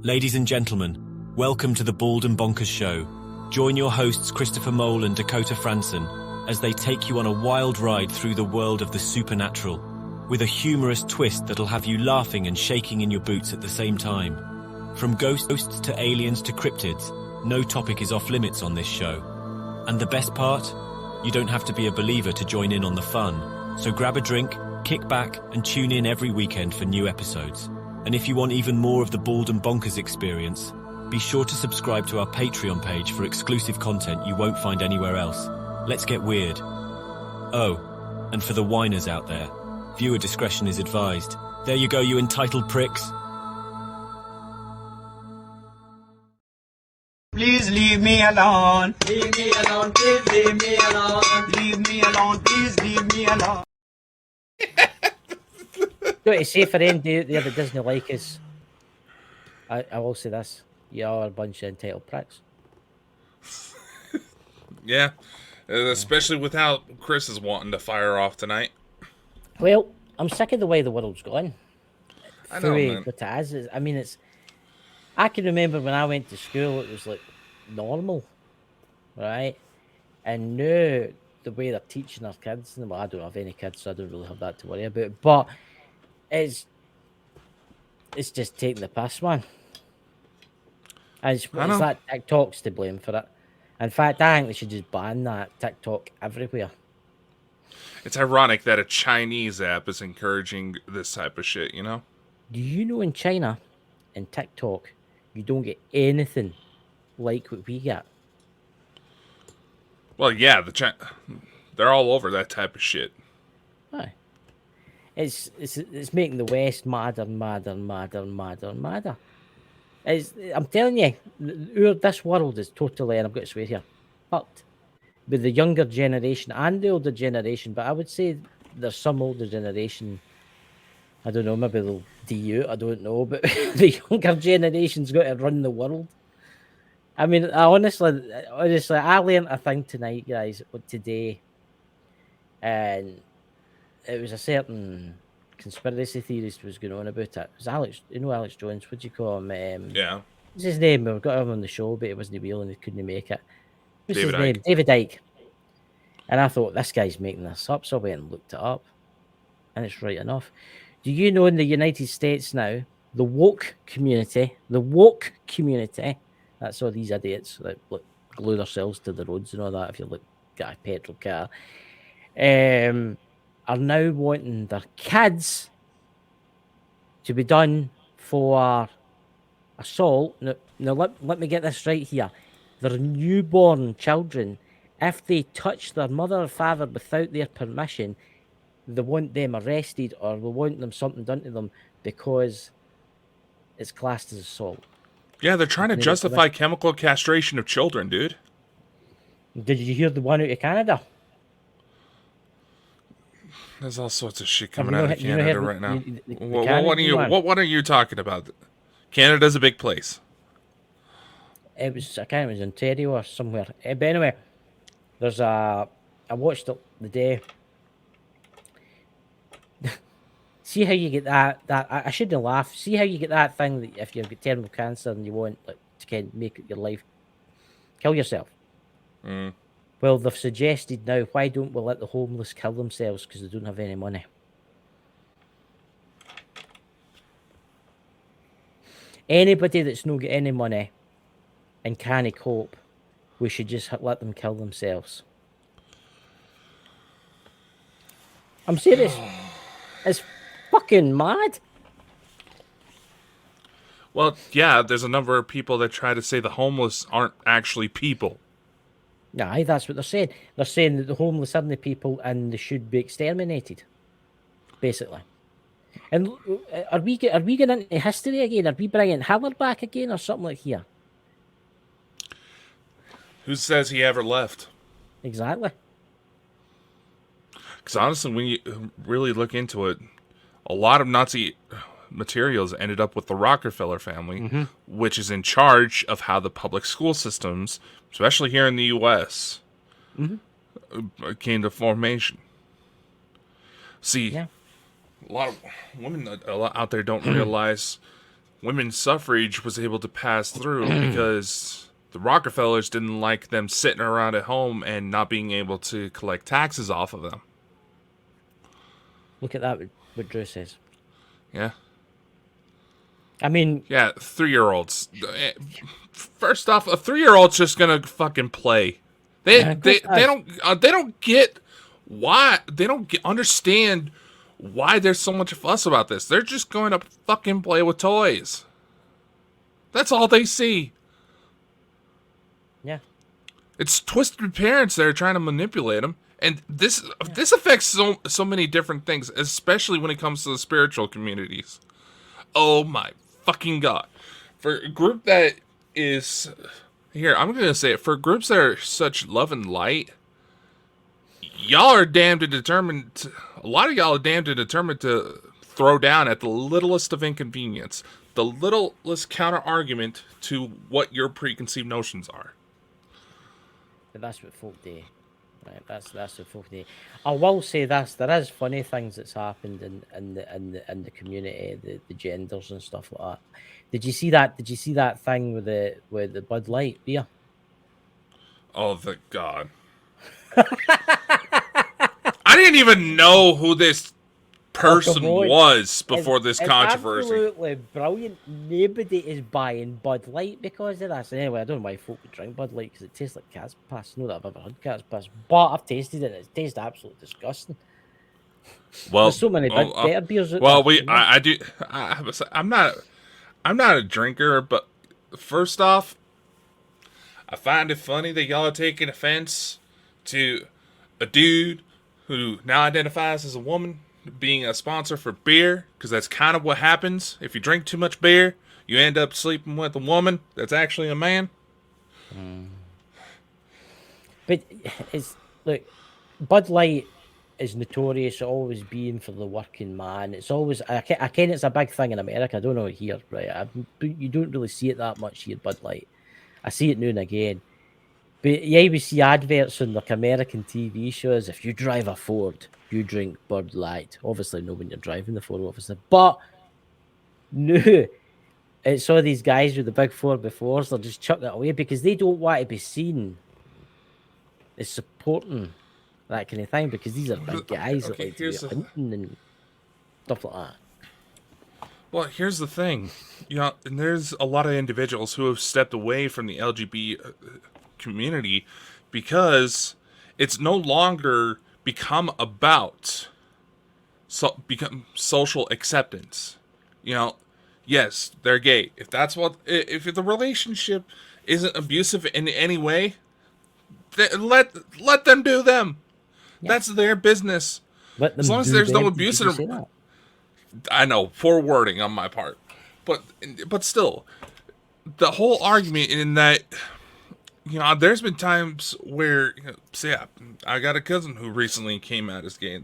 Ladies and gentlemen, welcome to the Bald and Bonkers Show. Join your hosts Christopher Mole and Dakota Franson as they take you on a wild ride through the world of the supernatural, with a humorous twist that'll have you laughing and shaking in your boots at the same time. From ghosts to aliens to cryptids, no topic is off limits on this show. And the best part? You don't have to be a believer to join in on the fun. So grab a drink, kick back, and tune in every weekend for new episodes. And if you want even more of the Bald and Bonkers experience, be sure to subscribe to our Patreon page for exclusive content you won't find anywhere else. Let's get weird. Oh, and for the whiners out there, viewer discretion is advised. There you go, you entitled pricks. Please leave me alone. Leave me alone, please leave me alone. Leave me alone, please leave me alone. Got to say for anybody out there that doesn't like us, I will say this: you are a bunch of entitled pricks. Yeah, especially without Chris is wanting to fire off tonight. Well, I'm sick of the way the world's going. I know, man. But it is. I mean, it's. I can remember when I went to school, it was like normal, right? And now the way they're teaching our kids, and well, I don't have any kids, so I don't really have that to worry about. But it's just taking the piss, man. And it's that TikTok's to blame for it. In fact, I think they should just ban that TikTok everywhere. It's ironic that a Chinese app is encouraging this type of shit, you know? Do you know in China, in TikTok, you don't get anything like what we get? Well, yeah, they're all over that type of shit. Aye. It's making the West madder. I'm telling you, this world is totally, and I've got to swear here, fucked. With the younger generation and the older generation, but I would say there's some older generation, I don't know, maybe they'll de-you, I don't know, but the younger generation's got to run the world. I mean, honestly, I learned a thing tonight, guys, today, and it was a certain conspiracy theorist was going on about it. It was Alex, Alex Jones, what do you call him? Yeah. What's his name? We've got him on the show, but it wasn't real and he couldn't make it. What's his name? David Icke. And I thought, this guy's making this up, so I went and looked it up. And it's right enough. Do you know in the United States now, the woke community, that's all these idiots that glue themselves to the roads and all that, if you look at a petrol car, are now wanting their kids to be done for assault. Now let me get this right here. Their newborn children, if they touch their mother or father without their permission, they want them arrested or they want them something done to them because it's classed as assault. Yeah, they're trying to justify chemical castration of children, dude. Did you hear the one out of Canada? There's all sorts of shit coming out of Canada right now. What are you talking about? Canada's a big place. It was Ontario or somewhere. But anyway, I watched it the day. See how you get that I shouldn't laugh. See how you get that thing that if you've got terminal cancer and you want to make your life, kill yourself. Mm. Well, they've suggested now, why don't we let the homeless kill themselves because they don't have any money? Anybody that's not got any money and can't cope, we should just let them kill themselves. I'm serious. It's fucking mad. Well, yeah, there's a number of people that try to say the homeless aren't actually people. Aye, that's what they're saying. They're saying that the homeless are the people and they should be exterminated, basically. And are we getting into history again? Are we bringing Hitler back again or something like here? Who says he ever left? Exactly. Because honestly, when you really look into it, a lot of Nazi materials ended up with the Rockefeller family, which is in charge of how the public school systems, especially here in the U.S., came to formation. See, a lot of women out there don't realize women's suffrage was able to pass through because the Rockefellers didn't like them sitting around at home and not being able to collect taxes off of them. Look at that, what Drew says. Yeah. I mean, Yeah, 3-year-olds. First off, a 3-year-old's just gonna fucking play. They don't get why they don't understand why there's so much fuss about this. They're just going to fucking play with toys. That's all they see. yeah. It's twisted parents that are trying to manipulate them, and this affects so many different things, especially when it comes to the spiritual communities. Oh my fucking god! For a group that is here, I'm gonna say it. For groups that are such love and light, y'all are damned and determined. A lot of y'all are damned and determined to throw down at the littlest of inconvenience, the littlest counter argument to what your preconceived notions are. But that's what folk do. Right, that's what folk do. I will say this: there is funny things that's happened in the community, the genders and stuff like that. Did you see that? Did you see that thing with the Bud Light beer? Oh, the god! I didn't even know who this person was before this controversy. Absolutely brilliant. Nobody is buying Bud Light because of this. Anyway, I don't know why folk would drink Bud Light because it tastes like cat's piss. Not that I've ever had cat's piss, but I've tasted it. It tastes absolutely disgusting. Well, there's so many better beers out well, there. I do. I'm not a drinker, but first off, I find it funny that y'all are taking offense to a dude who now identifies as a woman being a sponsor for beer, because that's kind of what happens. If you drink too much beer, you end up sleeping with a woman that's actually a man. But it's look, Bud Light is notorious for always being for the working man. It's always I ken it's a big thing in America. I don't know here, right? You don't really see it that much here, Bud Light. I see it now and again. But yeah, we see adverts on like American TV shows. If you drive a Ford, you drink Bud Light. Obviously, not when you're driving the Ford, obviously. But no, it's all these guys with the big 4x4s. They're just chucking it away because they don't want to be seen as supporting that kind of thing. Because these are big guys that like to be hunting and stuff like that. Well, here's the thing, and there's a lot of individuals who have stepped away from the LGBT community because it's no longer become about social acceptance. Yes, they're gay. If if the relationship isn't abusive in any way, let them do them. Yeah. That's their business. As long as there's no abuse in it. I know, poor wording on my part, but still, the whole argument in that, there's been times where, I got a cousin who recently came out as gay.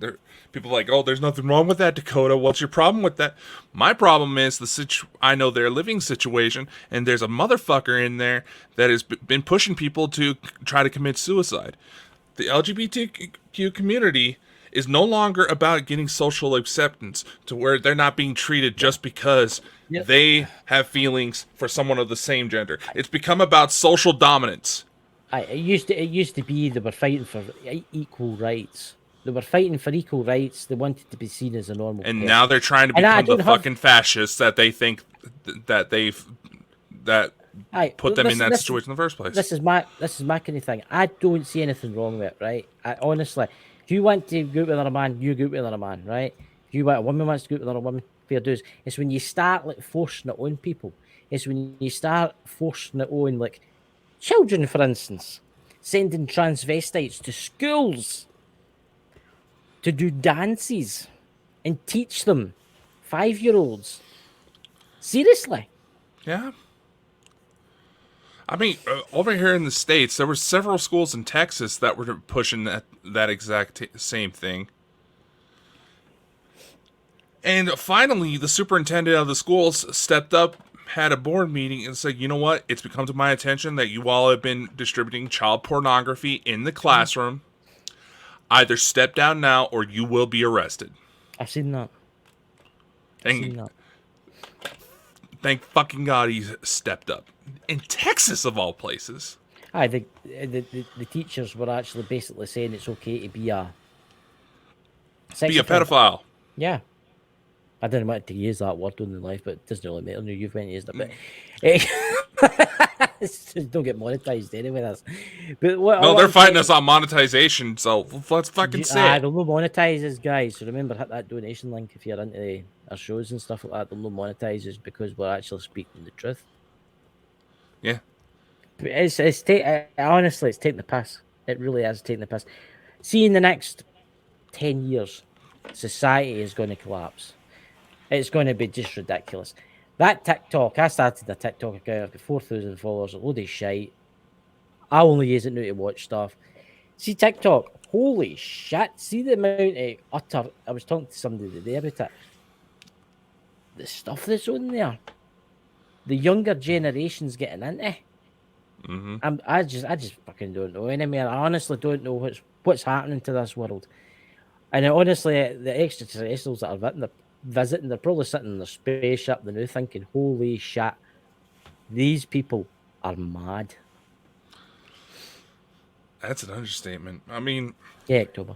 People are like, oh, there's nothing wrong with that, Dakota. What's your problem with that? My problem is I know their living situation, and there's a motherfucker in there that has been pushing people to try to commit suicide. The LGBTQ community is no longer about getting social acceptance to where they're not being treated just because they have feelings for someone of the same gender. It's become about social dominance. It used to be they were fighting for equal rights. They were fighting for equal rights. They wanted to be seen as a normal person. Now they're trying to become the fucking fascists that they think that put them in that situation in the first place. This is my kind of thing. I don't see anything wrong with it, right? Honestly. If you want to go out with another man, you go out with another man, right? If you want a woman wants to go out with another woman, fair dues. It's when you start like forcing it on people. It's when you start forcing it on like children, for instance, sending transvestites to schools to do dances and teach them 5-year-olds. Seriously. Yeah. I mean, over here in the States, there were several schools in Texas that were pushing that exact same thing. And finally, the superintendent of the schools stepped up, had a board meeting, and said, you know what? It's become to my attention that you all have been distributing child pornography in the classroom. Either step down now or you will be arrested. I've seen that. Thank fucking God he's stepped up. In Texas, of all places. Aye, the teachers were actually basically saying it's okay to be a sex Be a offender. pedophile. Yeah. I didn't want to use that word in life, but it doesn't really matter. You've went and used it, but don't get monetized anyway. But No, they're fighting us on monetization, so let's fucking say it. they'll no monetize us, guys. So remember, hit that donation link if you're into our shows and stuff like that. They'll no monetize us because we're actually speaking the truth. Yeah. But honestly, it's taking the piss. It really is taking the piss. See, in the next 10 years, society is going to collapse. It's going to be just ridiculous. That TikTok, I started a TikTok account. I've got 4,000 followers, a load of shite. I only use it now to watch stuff. See, TikTok, holy shit. See the amount of utter. I was talking to somebody today about it. The stuff that's on there. The younger generation's getting into. Mm-hmm. I just fucking don't know anymore. I honestly don't know what's happening to this world. And honestly, the extraterrestrials that are visiting, they're probably sitting in their spaceship, they're now thinking, holy shit, these people are mad. That's an understatement. I mean... Yeah, October.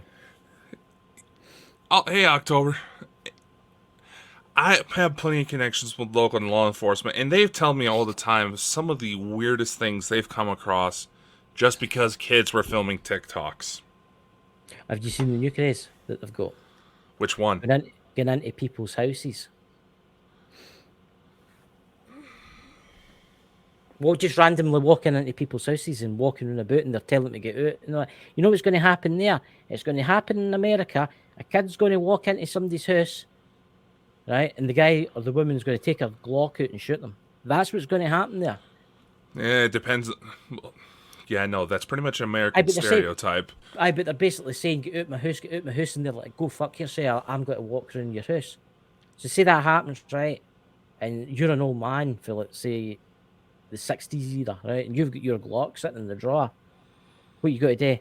Oh, hey, October. I have plenty of connections with local and law enforcement, and they've told me all the time some of the weirdest things they've come across just because kids were filming TikToks. Have you seen the new craze that they've got? Which one? Getting into people's houses. Well, just randomly walking into people's houses and walking around about, and they're telling them to get out. You know what's going to happen there? It's going to happen in America. A kid's going to walk into somebody's house, right? And the guy or the woman's going to take a Glock out and shoot them. That's what's going to happen there. Yeah, it depends. Yeah, no, that's pretty much an American stereotype. But they're basically saying, get out my house, and they're like, go fuck yourself, I'm going to walk around your house. So say that happens, right? And you're an old man for, let's say, the 60s era, right? And you've got your Glock sitting in the drawer. What you got to do?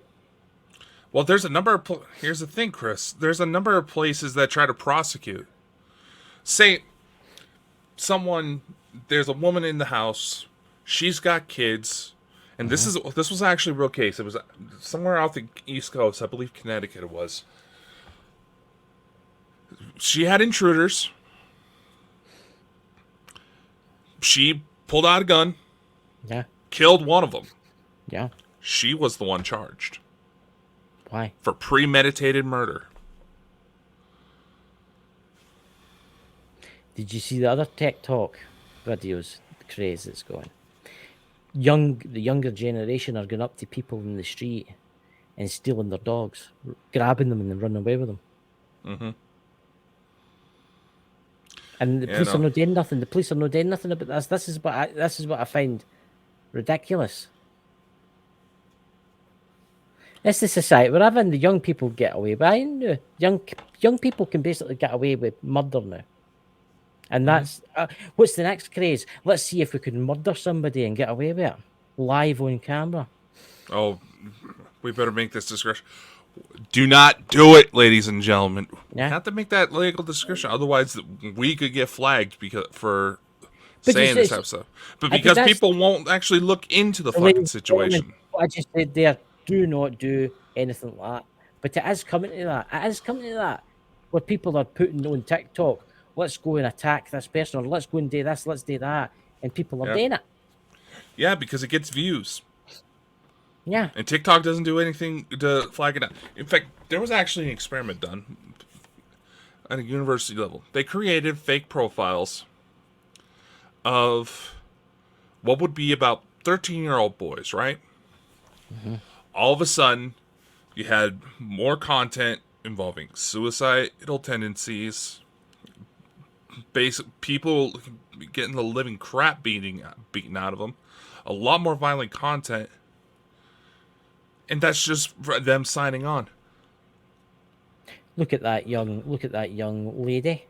Well, there's a number of... Here's the thing, Chris. There's a number of places that try to prosecute. Say, there's a woman in the house. She's got kids. And this was actually a real case. It was somewhere out the East Coast. I believe Connecticut it was. She had intruders. She pulled out a gun. Yeah. Killed one of them. Yeah. She was the one charged. Why? For premeditated murder. Did you see the other TikTok videos? The craze that's going. The younger generation are going up to people in the street and stealing their dogs, grabbing them and then running away with them. Mm-hmm. And the police are not doing nothing. The police are not doing nothing about this. This is what I find ridiculous. It's the society we're having. The young people get away with young people can basically get away with murder now. And that's what's the next craze? Let's see if we can murder somebody and get away with it live on camera. Oh, we better make this discretion. Do not do it, ladies and gentlemen. Yeah. We have to make that legal discretion. Otherwise, we could get flagged for saying this type of stuff. But because people won't actually look into the fucking situation. What I just said there, do not do anything like that. But it is coming to that. It is coming to that. Where people are putting on TikTok, let's go and attack this person, or let's go and do this, let's do that. And people are doing it. Yeah, because it gets views. Yeah. And TikTok doesn't do anything to flag it out. In fact, there was actually an experiment done at a university level. They created fake profiles of what would be about 13-year-old boys, right? Mm-hmm. All of a sudden, you had more content involving suicidal tendencies, basic people getting the living crap beaten out of them, a lot more violent content, and that's just them signing on. Look at that young lady.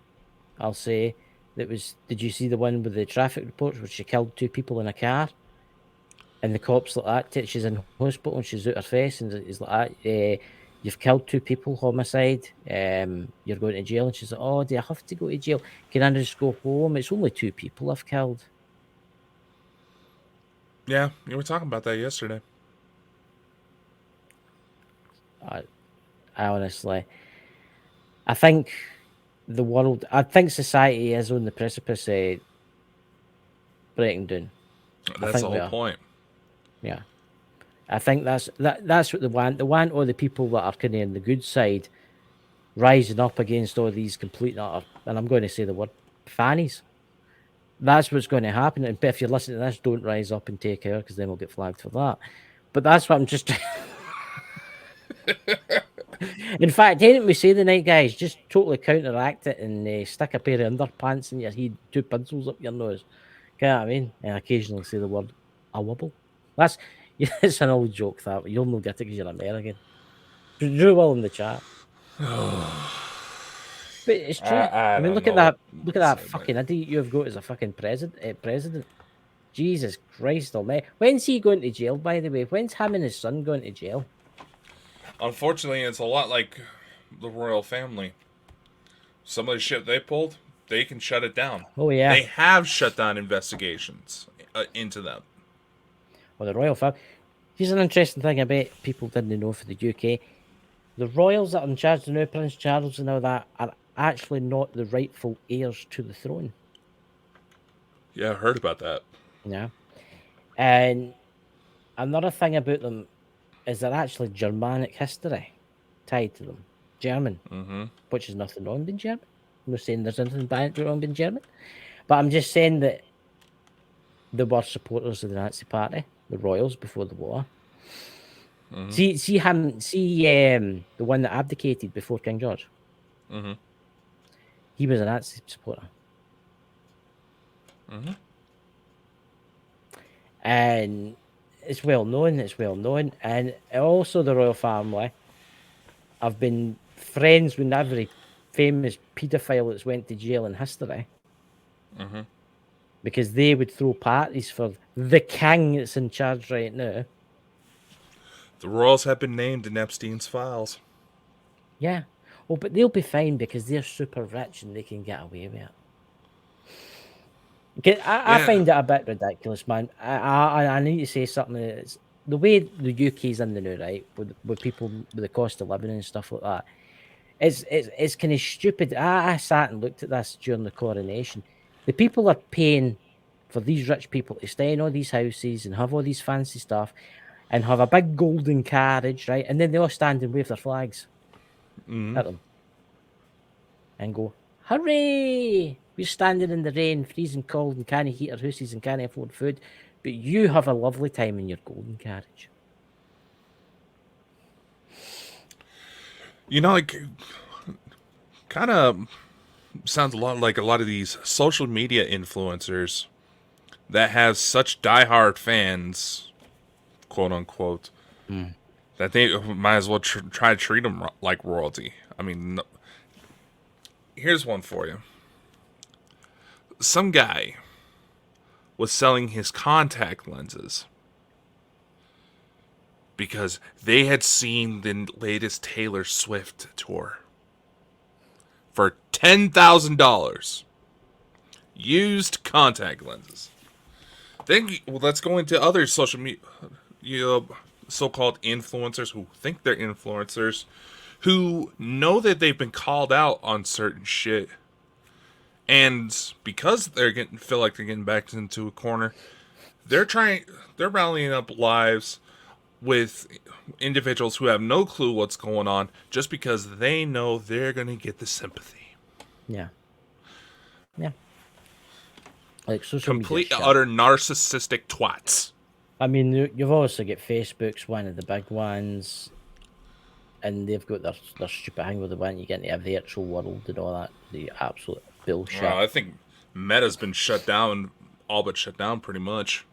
I'll say that was. Did you see the one with the traffic reports where she killed 2 people in a car, and the cops like that? She's in hospital and she's out her face, and it's like that. You've killed 2 people, homicide. You're going to jail. And she's like, oh, do I have to go to jail? Can I just go home? It's only 2 people I've killed. Yeah, you were talking about that yesterday. I honestly, I think I think society is on the precipice of breaking down. That's think the we whole are. point. Yeah. I think that's what they want. They want all the people that are kind of on the good side rising up against all these complete and utter, and I'm going to say the word, fannies. That's what's going to happen. And if you're listening to this, don't rise up and take care, because then we'll get flagged for that. But that's what I'm just. In fact, didn't we say the night, guys? Just totally counteract it and stick a pair of underpants in your head, 2 pencils up your nose. You know what I mean? And occasionally say the word "a wobble." That's it's an old joke that you'll not get it because you're American. Drew will in the chat. But it's true. I mean, don't look at know that. what Look at to that say, fucking idiot you've got as a fucking president. Jesus Christ almighty. When's he going to jail, by the way? When's him and his son going to jail? Unfortunately, it's a lot like the royal family. Some of the shit they pulled, they can shut it down. Oh, yeah. They have shut down investigations into them. Well, the royal family. Here's an interesting thing I bet people didn't know for the UK. The royals that are in charge now, Prince Charles and all that, are actually not the rightful heirs to the throne. Yeah, I heard about that. Yeah. And another thing about them is they're actually Germanic history tied to them. German, which is nothing wrong being German. I'm not saying there's anything bad wrong being German, but I'm just saying that they were supporters of the Nazi Party, the royals, before the war. See the one that abdicated before King George. He was a Nazi supporter. And it's well known. And also the royal family have been friends with every famous paedophile that's went to jail in history. Because they would throw parties for the king that's in charge right now. The royals have been named in Epstein's files. Yeah. Oh, but they'll be fine because they're super rich and they can get away with it. I find it a bit ridiculous, man. I need to say something. It's the way the UK's in the new, right? With people with the cost of living and stuff like that. It's kind of stupid. I sat and looked at this during the coronation. The people are paying for these rich people to stay in all these houses and have all these fancy stuff and have a big golden carriage, right? And then they all stand and wave their flags at them and go, hooray! We're standing in the rain, freezing cold, and can't heat our houses and can't afford food, but you have a lovely time in your golden carriage. You know, like, kind of sounds a lot like a lot of these social media influencers that have such diehard fans, quote unquote, that they might as well try to treat them like royalty. I mean, here's one for you. Some guy was selling his contact lenses because they had seen the latest Taylor Swift tour for $10,000. Used contact lenses. Then let's go into other social media, so-called influencers who think they're influencers, who know that they've been called out on certain shit, and because feel like they're getting backed into a corner, they're rallying up lives with individuals who have no clue what's going on just because they know they're going to get the sympathy. Yeah. Like social complete media utter narcissistic twats. I mean, you've also got Facebook's one of the big ones, and they've got their stupid thing where they want you get into a virtual world and all that. The absolute bullshit. I think Meta's been shut down, all but shut down pretty much.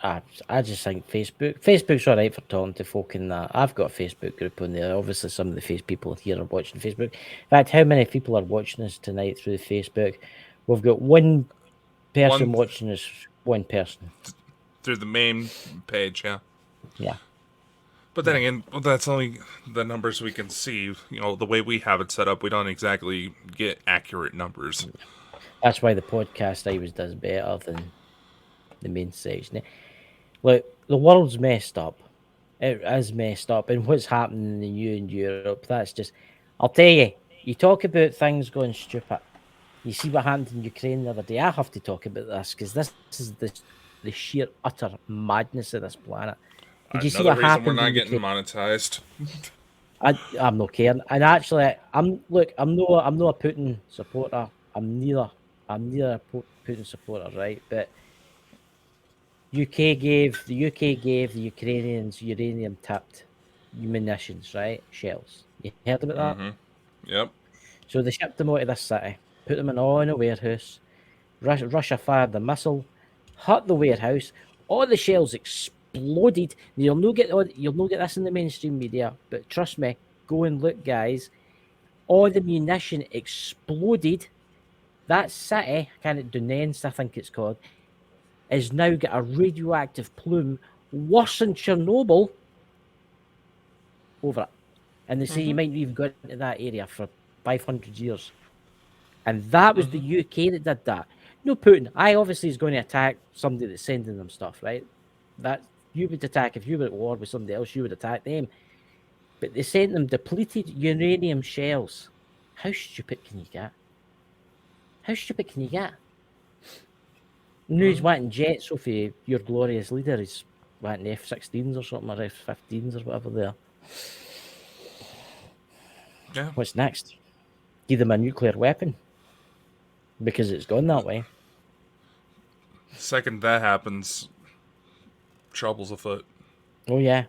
I just think Facebook's all right for talking to folk in that. I've got a Facebook group on there. Obviously, some of the people here are watching Facebook. In fact, how many people are watching us tonight through Facebook? We've got one person watching us. One person through the main page. Yeah. But then again, well, that's only the numbers we can see. You know, the way we have it set up, we don't exactly get accurate numbers. That's why the podcast always does better than the main section. Look, the world's messed up. It is messed up, and what's happening in the EU and Europe, that's just... I'll tell you, you talk about things going stupid. You see what happened in Ukraine the other day. I have to talk about this because this is the sheer utter madness of this planet. Did you see what Another reason happened? we're not in getting Ukraine? monetized. I'm not caring. And actually, I'm not a Putin supporter. I'm neither a Putin supporter, right? But the UK gave the Ukrainians uranium tipped munitions, right? Shells. You heard about that? Yep. So they shipped them out of this city, put them in a warehouse. Russia fired the missile, hit the warehouse. All the shells exploded. You'll not get this in the mainstream media, but trust me, go and look, guys. All the munition exploded. That city, kind of Donetsk, I think it's called, is now got a radioactive plume worse than Chernobyl over it. And they say you might not even go into that area for 500 years. And that was the UK that did that. No, Putin. I obviously is going to attack somebody that's sending them stuff, right? That you would attack if you were at war with somebody else, you would attack them. But they sent them depleted uranium shells. How stupid can you get? How stupid can you get? No, he's wanting jets off of your glorious leader. He's wanting F-16s or something, or F-15s or whatever they are. Yeah. What's next? Give them a nuclear weapon. Because it's gone that way. The second that happens, trouble's afoot. Oh, yeah.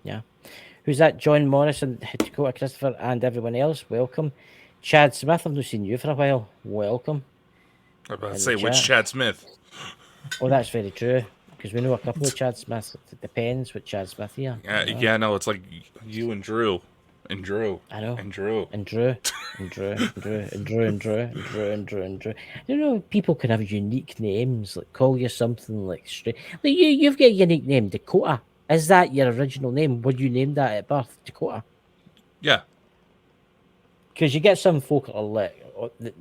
Yeah. Who's that? John Morrison, Dakota Christopher, and everyone else. Welcome. Chad Smith, I've not seen you for a while. Welcome. I was about to In say, the which chat. Chad Smith? Oh, that's very true. Because we know a couple of Chad Smiths. It depends what Chad Smith here. Yeah, no, it's like you and Drew. And Drew. I know. And Drew. And Drew. And Drew. And Drew. And Drew. And Drew. And Drew. And Drew. And Drew. You know, people can have unique names. Like, call you something like straight. Like, you've got a unique name, Dakota. Is that your original name? Were you named that at birth, Dakota? Yeah. Because you get some folk that are like,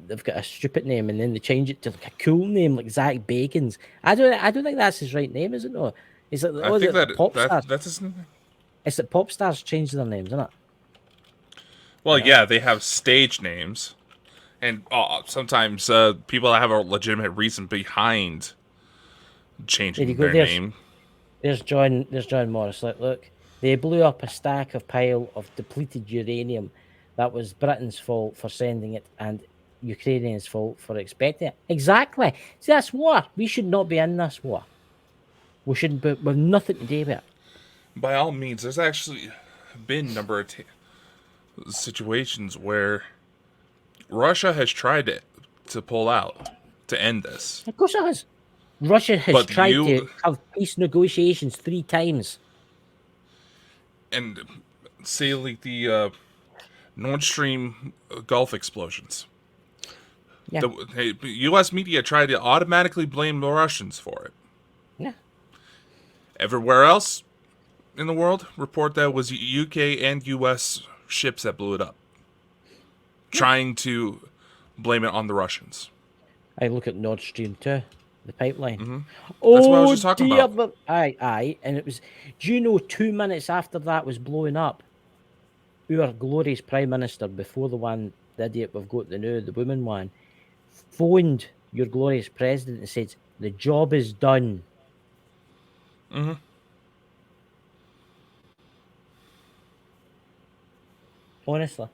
they've got a stupid name and then they change it to like a cool name like Zach Bacon's. I don't think that's his right name, is it? No, it's like I think pop stars. that's his name. It's that pop stars change their names, isn't it? Well, yeah, they have stage names, and sometimes people that have a legitimate reason behind changing their name. There's John Morris. Look, they blew up a stack of pile of depleted uranium. That was Britain's fault for sending it, and Ukrainians' fault for expecting it. Exactly. See, that's war. We should not be in this war. We shouldn't be. We've nothing to do with it. By all means, there's actually been a number of situations where Russia has tried to pull out to end this. Of course it has. Russia has But tried to have peace negotiations 3 times. And say like the Nord Stream Gulf explosions. Yeah. The U.S. media tried to automatically blame the Russians for it. Yeah. Everywhere else in the world report that it was UK and U.S. ships that blew it up, trying to blame it on the Russians. I look at Nord Stream 2, the pipeline. Mm-hmm. Oh, that's what I was just talking about. Aye, and it was. Do you know 2 minutes after that was blowing up, our glorious Prime Minister, before the one, the idiot we've got the new, the woman one, phoned your glorious president and said, the job is done. Mm-hmm. Honestly.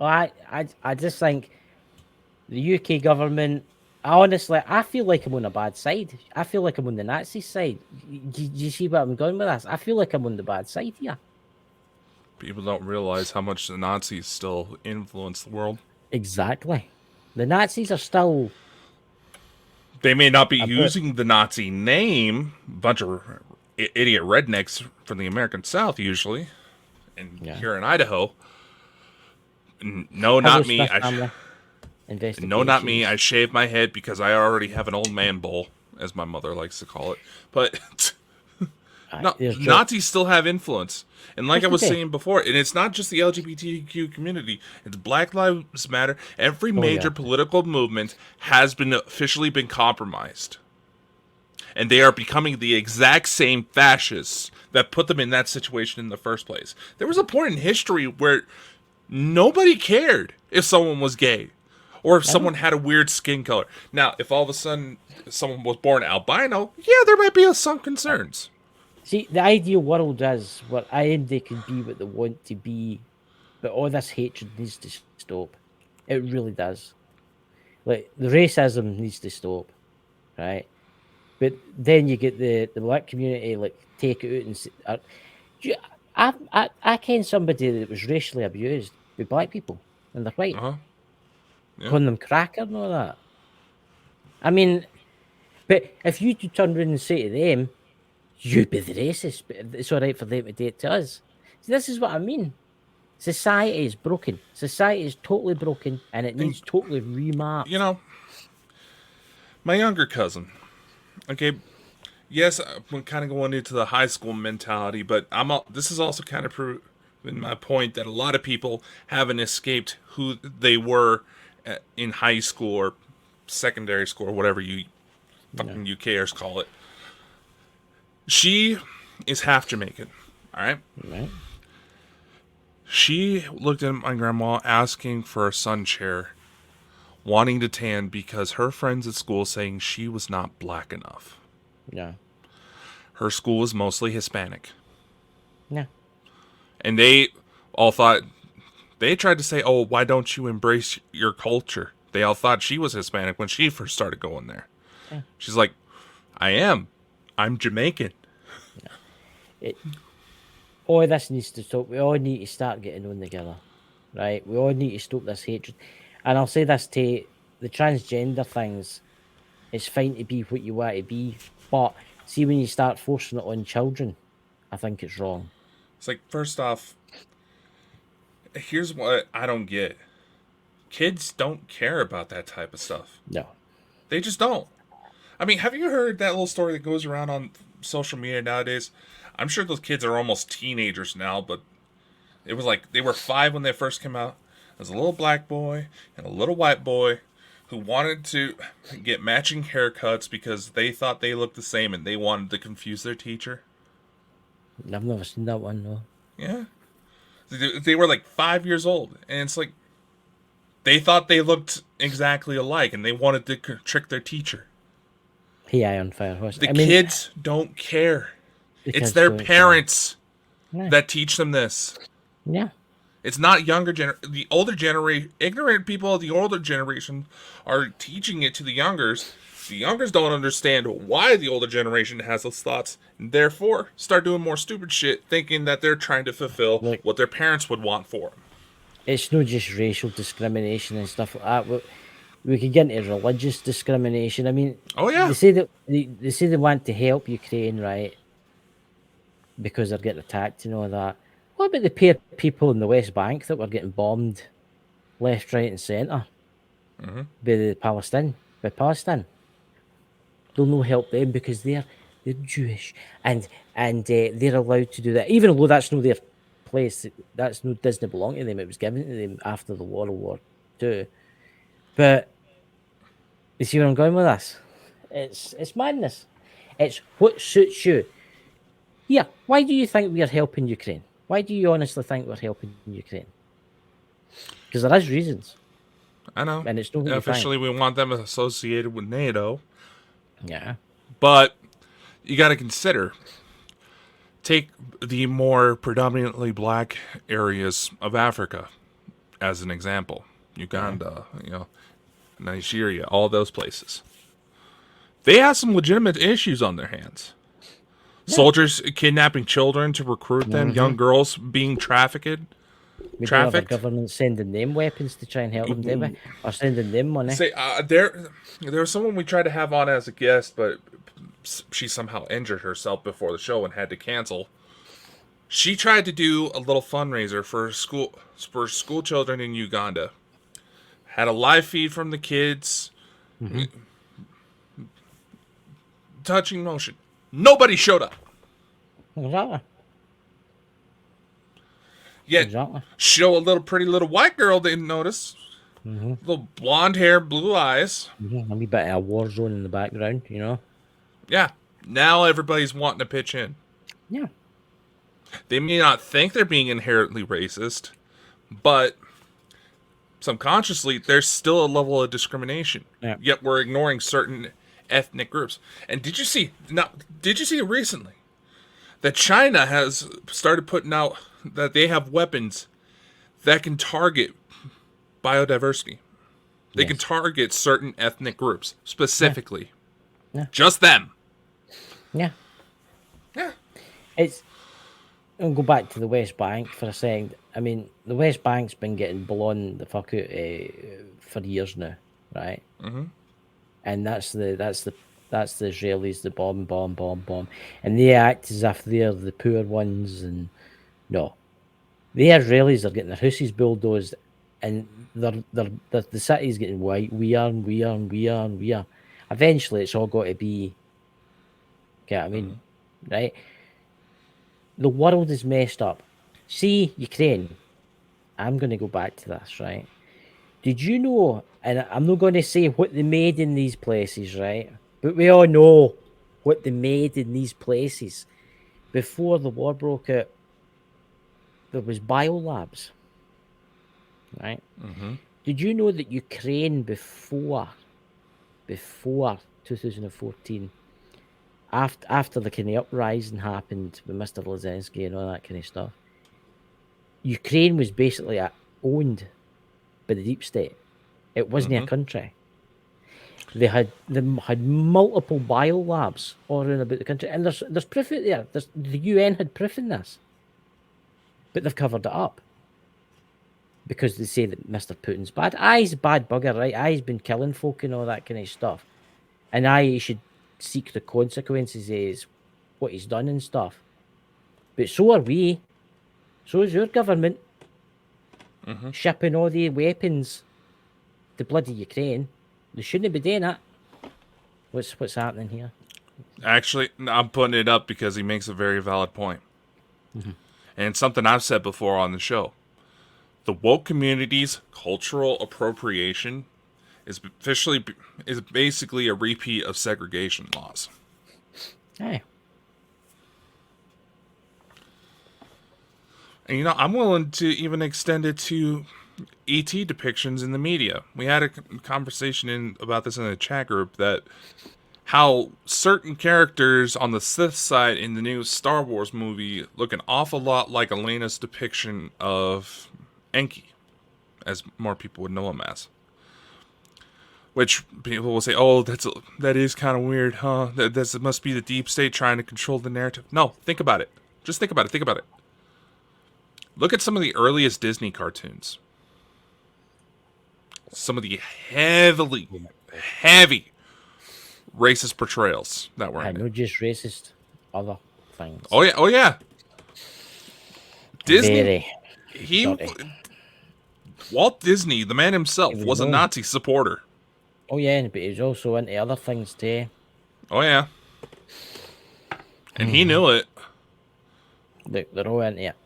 I just think the UK government, honestly, I feel like I'm on a bad side. I feel like I'm on the Nazi side. Do you see where I'm going with this? I feel like I'm on the bad side here. People don't realize how much the Nazis still influence the world. Exactly. The Nazis are still... They may not be using the Nazi name, bunch of idiot rednecks from the American South usually, and here in Idaho. No, not me. No, not me. I shave my head because I already have an old man bowl, as my mother likes to call it. But No, There's Nazis still have influence. And like I Of was course they do. saying before, and it's not just the LGBTQ community, it's Black Lives Matter. Every major yeah. political movement has been officially been compromised. And they are becoming the exact same fascists that put them in that situation in the first place. There was a point in history where nobody cared if someone was gay or if someone had a weird skin color. Now, if all of a sudden someone was born albino, yeah, there might be some concerns. See, the ideal world is where they can be what they want to be, but all this hatred needs to stop. It really does. Like, the racism needs to stop, right? But then you get the black community, like, take it out and say, I ken somebody that was racially abused by black people, and they're white, Uh-huh. Yeah. calling them cracker and all that. I mean, but if you two turn around and say to them, you be the racist, but it's all right for them to do it to us. See, this is what I mean. Society is broken. Society is totally broken, and it needs totally remapped. You know, my younger cousin, okay, yes, I'm kind of going into the high school mentality, but this is also kind of proving my point that a lot of people haven't escaped who they were in high school or secondary school or whatever you fucking UKers call it. She is half Jamaican, all right? Right? She looked at my grandma asking for a sun chair, wanting to tan because her friends at school saying she was not black enough. Yeah. Her school was mostly Hispanic. Yeah. And they all thought, they tried to say, oh, why don't you embrace your culture? They all thought she was Hispanic when she first started going there. Yeah. She's like, I am. I'm Jamaican. All this needs to stop. We all need to start getting on together, right? We all need to stop this hatred. And I'll say this to the transgender things. It's fine to be what you want to be, but see, when you start forcing it on children, I think it's wrong. It's like, first off, here's what I don't get. Kids don't care about that type of stuff. No. They just don't. I mean, have you heard that little story that goes around on social media nowadays? I'm sure those kids are almost teenagers now, but it was like they were 5 when they first came out. There's a little black boy and a little white boy who wanted to get matching haircuts because they thought they looked the same and they wanted to confuse their teacher. I've never seen that one, though. Yeah. They were like 5 years old, and it's like they thought they looked exactly alike and they wanted to trick their teacher. Hey, Iron Fire Horse. The kids don't care. It's their parents that teach them this. Yeah. It's not the older generation, ignorant people of the older generation are teaching it to the youngers. The youngers don't understand why the older generation has those thoughts, and therefore start doing more stupid shit, thinking that they're trying to fulfill what their parents would want for them. It's not just racial discrimination and stuff like that. We could get into religious discrimination. I mean, oh yeah, they say that they say they want to help Ukraine, right? Because they're getting attacked and all that. What about the poor people in the West Bank that were getting bombed left, right, and centre by Palestine? They'll no help them because they're Jewish and they're allowed to do that, even though that's not their place. That's no doesn't belong to them. It was given to them after the World War II. But you see where I'm going with this? It's madness. It's what suits you. Yeah, why do you think we are helping Ukraine? Why do you honestly think we're helping Ukraine? Because there is reasons. I know. And it's not officially we want them associated with NATO. Yeah. But you got to consider, take the more predominantly black areas of Africa as an example. Uganda, Nigeria, all those places. They have some legitimate issues on their hands. Yeah. Soldiers kidnapping children to recruit them, young girls being trafficked. We do have the government sending them weapons to try and help them, do we? Or sending them money. Say, there was someone we tried to have on as a guest, but she somehow injured herself before the show and had to cancel. She tried to do a little fundraiser for school children in Uganda. Had a live feed from the kids. Touching motion. Nobody showed up. Exactly. Yet, Exactly. show a little pretty little white girl didn't notice. Little blonde hair, blue eyes. A wee bit of a war zone in the background, you know? Yeah. Now everybody's wanting to pitch in. Yeah. They may not think they're being inherently racist, but subconsciously there's still a level of discrimination. Yeah. Yet we're ignoring certain ethnic groups. And did you see recently that China has started putting out that they have weapons that can target biodiversity? They can target certain ethnic groups specifically. Yeah. Just them. Yeah. Yeah. I'll go back to the West Bank for a second. I mean, the West Bank's been getting blown the fuck out for years now, right? Mm-hmm. And that's the Israelis, the bomb, and they act as if they're the poor ones, and no, the Israelis are getting their houses bulldozed, and the city's getting white. We are. Eventually, it's all got to be. Okay, I mean, right? The world is messed up. See, Ukraine. I'm going to go back to this, right? Did you know, and I'm not going to say what they made in these places, right? But we all know what they made in these places. Before the war broke out, there was biolabs, right? Mm-hmm. Did you know that Ukraine before 2014, after the kind of uprising happened with Mr. Zelensky and all that kind of stuff, Ukraine was basically owned by the deep state. It wasn't a country. They had multiple biolabs all around about the country, and there's proof out there. The UN had proof in this, but they've covered it up because they say that Mr. Putin's bad. He's a bad bugger, right? He's been killing folk and all that kind of stuff, and he should seek the consequences of what he's done and stuff. But so are we. So is your government shipping all the weapons to bloody Ukraine. They shouldn't be doing that. What's happening here? Actually, I'm putting it up because he makes a very valid point. And it's something I've said before on the show. The woke community's cultural appropriation is basically a repeat of segregation laws. Hey. And I'm willing to even extend it to ET depictions in the media. We had a conversation about this in the chat group, that how certain characters on the Sith side in the new Star Wars movie look an awful lot like Elena's depiction of Enki, as more people would know him as. Which people will say, "Oh, that is kind of weird, huh? That must be the deep state trying to control the narrative." No, think about it. Just think about it. Think about it. Look at some of the earliest Disney cartoons. Some of the heavy racist portrayals that were in Not it. just racist, other things. Oh yeah. Disney. Very dirty. Walt Disney, the man himself, was a Nazi supporter. Oh yeah, but he was also into other things too. Oh yeah. And he knew it. They're all into it.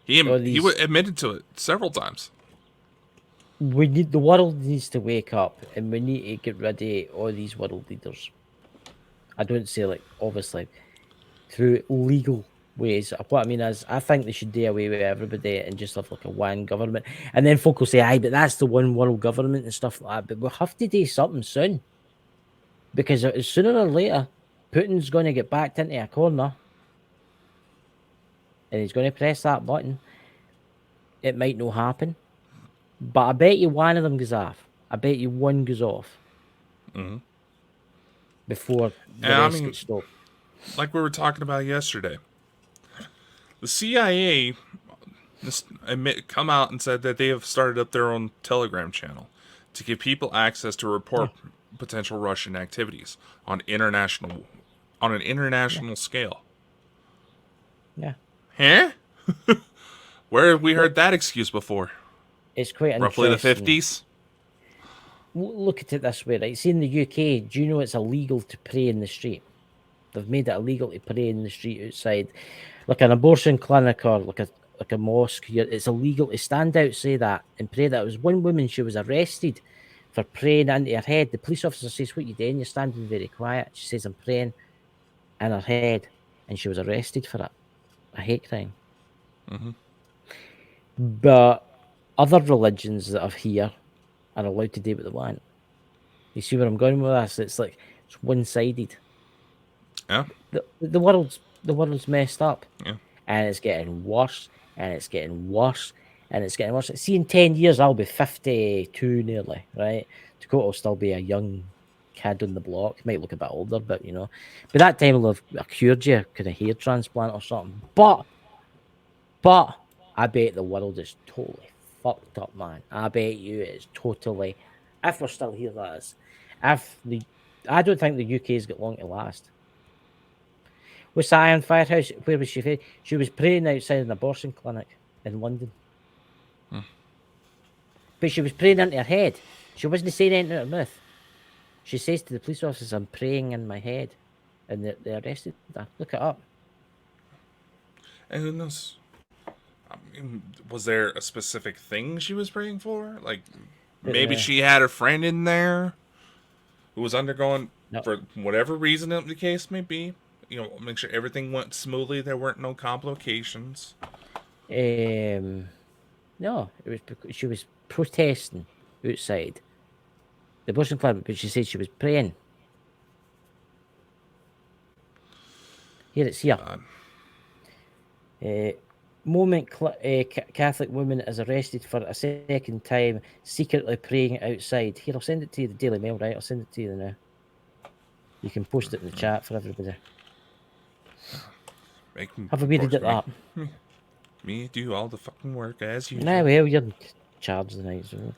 He admitted to it several times. The world needs to wake up, and we need to get rid of all these world leaders. I don't say obviously through legal ways. What I mean is, I think they should do away with everybody and just have a one government. And then folk will say, "Aye, but that's the one world government and stuff like that." But we'll have to do something soon, because sooner or later, Putin's going to get backed into a corner, and he's going to press that button. It might not happen. But I bet you one of them goes off. I bet you one goes off. Before the rest gets stopped. Like we were talking about yesterday, the CIA come out and said that they have started up their own Telegram channel to give people access to report potential Russian activities on an international scale. Yeah. Huh? Where have we heard that excuse before? It's quite roughly the interesting. 50s. Look at it this way, right? See, in the UK, do you know it's illegal to pray in the street? They've made it illegal to pray in the street outside, like an abortion clinic or like a mosque. It's illegal to stand outside that and pray. That was one woman. She was arrested for praying into her head. The police officer says, "What you doing? You're standing very quiet." She says, "I'm praying in her head," and she was arrested for it. A hate crime. But other religions that are here are allowed to do what they want. You see where I'm going with this? It's like it's one-sided. Yeah. The world's messed up, Yeah. and it's getting worse, and it's getting worse, and it's getting worse. See, in 10 years, I'll be 52 nearly, right? Dakota will still be a young kid on the block. Might look a bit older, but you know, by that time, will have cured you, kind of hair transplant or something. But I bet the world is totally fucked up, man. I bet you it's totally. If we're still here, that is. I don't think the UK's got long to last. What's that Iron Firehouse? Where was she? She was praying outside an abortion clinic in London. But she was praying into her head. She wasn't saying anything out of her mouth. She says to the police officers, "I'm praying in my head," and they arrested her. Look it up. And who knows? I mean, was there a specific thing she was praying for? Like, maybe she had a friend in there who was undergoing, for whatever reason the case may be, you know, make sure everything went smoothly. There weren't no complications. No, it was because she was protesting outside the abortion clinic, but she said she was praying. Here it's here. Moment Catholic woman is arrested for a second time, secretly praying outside. Here, I'll send it to you, the Daily Mail, right? I'll send it to you now. You can post it in the chat for everybody. Have a wee read at that. Me do all the fucking work as usual. Nah, well, you're in charge tonight. So.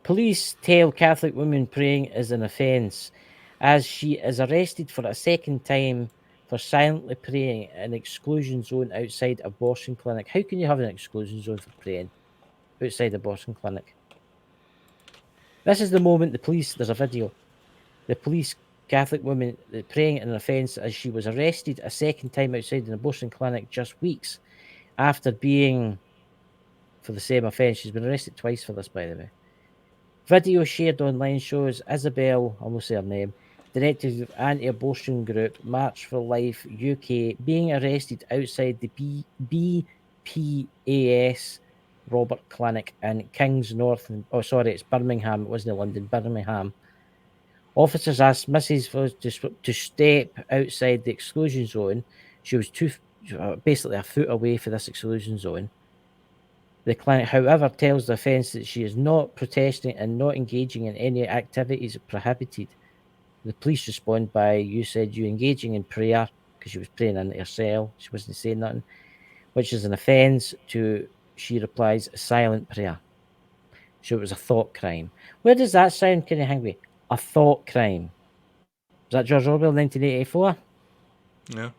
Police tell Catholic woman praying is an offence, as she is arrested for a second time for silently praying in an exclusion zone outside abortion clinic. How can you have an exclusion zone for praying outside abortion clinic? This is the moment the police, there's a video, the police Catholic woman praying in an offence as she was arrested a second time outside an abortion clinic just weeks after being for the same offence. She's been arrested twice for this, by the way. Video shared online shows Isabel, I almost say her name, director of anti-abortion group March for Life UK, being arrested outside the BPAS Robert Clinic in Kings North. Oh, sorry, it's Birmingham. It wasn't London, Birmingham. Officers asked Mrs. to step outside the exclusion zone. She was basically a foot away from this exclusion zone. The clinic, however, tells the offence that she is not protesting and not engaging in any activities prohibited. The police respond by, "You said you engaging in prayer," because she was praying in her cell. She wasn't saying nothing, which is an offence. She replies, "silent prayer." So it was a thought crime. Where does that sound kind of hungry? A thought crime. Was that George Orwell, 1984? Yeah.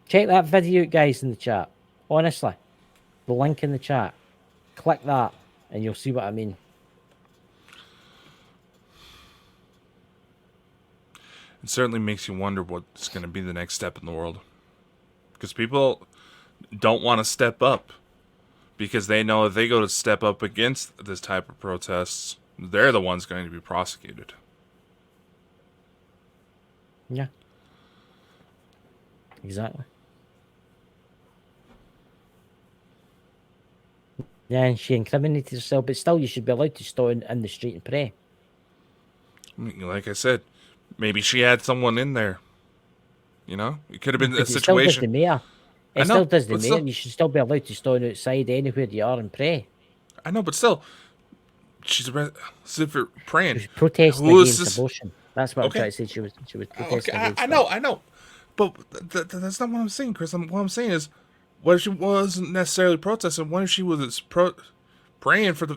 Check that video out, guys, in the chat. Honestly. The link in the chat. Click that, and you'll see what I mean. It certainly makes you wonder what's going to be the next step in the world. Because people don't want to step up. Because they know if they go to step up against this type of protests, they're the ones going to be prosecuted. Yeah. Exactly. Yeah, and she incriminated herself, but still, you should be allowed to stand in the street and pray. Like I said, maybe she had someone in there. You know, it could have been a situation. Still does the mayor. It still does the mayor. Still, you should still be allowed to stand outside anywhere you are and pray. I know, but still, she's praying. She was protesting against abortion. That's what I'm trying to say. She was protesting against. I know, but that's not what I'm saying, Chris. What I'm saying is, what if she wasn't necessarily protesting? What if she was praying for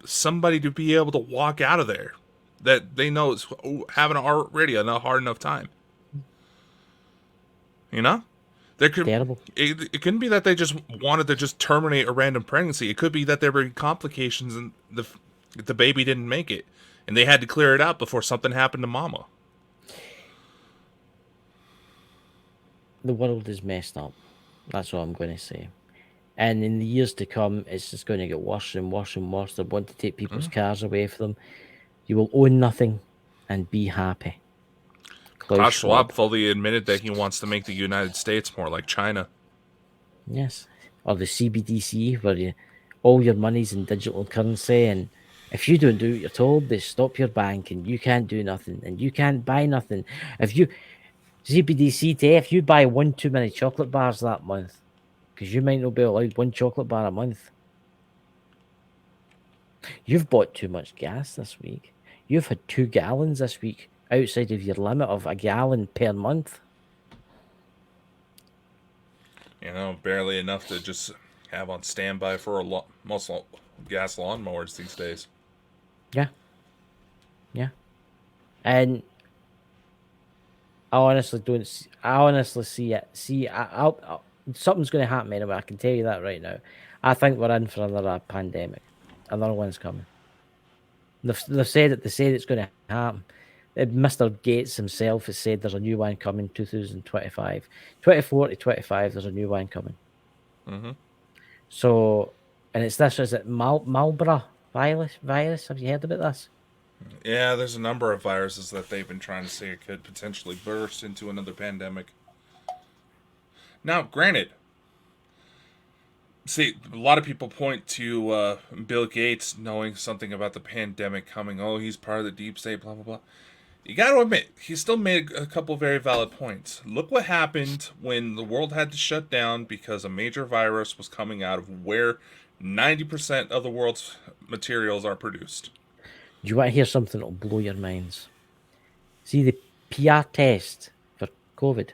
somebody to be able to walk out of there that they know is having already a hard enough time? You know, there could terrible. It couldn't be that they just wanted to just terminate a random pregnancy. It could be that there were complications and the baby didn't make it, and they had to clear it out before something happened to mama. the world is messed up. That's what I'm going to say. And in the years to come, it's just going to get worse and worse and worse. They want to take people's cars away from them. You will own nothing and be happy. Klaus Schwab fully admitted that he wants to make the United States more like China. Yes. Or the CBDC, where all your money's in digital currency, and if you don't do what you're told, they stop your bank and you can't do nothing and you can't buy nothing. If you CBDC today, if you buy one too many chocolate bars that month, because you might not be allowed one chocolate bar a month. You've bought too much gas this week. You've had 2 gallons this week outside of your limit of a gallon per month. You know, barely enough to just have on standby for most gas lawnmowers these days. Yeah. Yeah. And I honestly don't see, I honestly see it. See, something's going to happen anyway. I can tell you that right now. I think we're in for another pandemic. Another one's coming. They've said it. They said it's going to happen. Mr. Gates himself has said there's a new one coming 2025. 24 to 25, there's a new one coming. Mm-hmm. So, and it's this, is it Marlborough virus? Have you heard about this? Yeah, there's a number of viruses that they've been trying to say it could potentially burst into another pandemic. Now, granted, see, a lot of people point to Bill Gates knowing something about the pandemic coming. Oh, he's part of the deep state, blah, blah, blah. You got to admit, he still made a couple very valid points. Look what happened when the world had to shut down because a major virus was coming out of where 90% of the world's materials are produced. Do you want to hear something that'll blow your minds? See the PR test for COVID?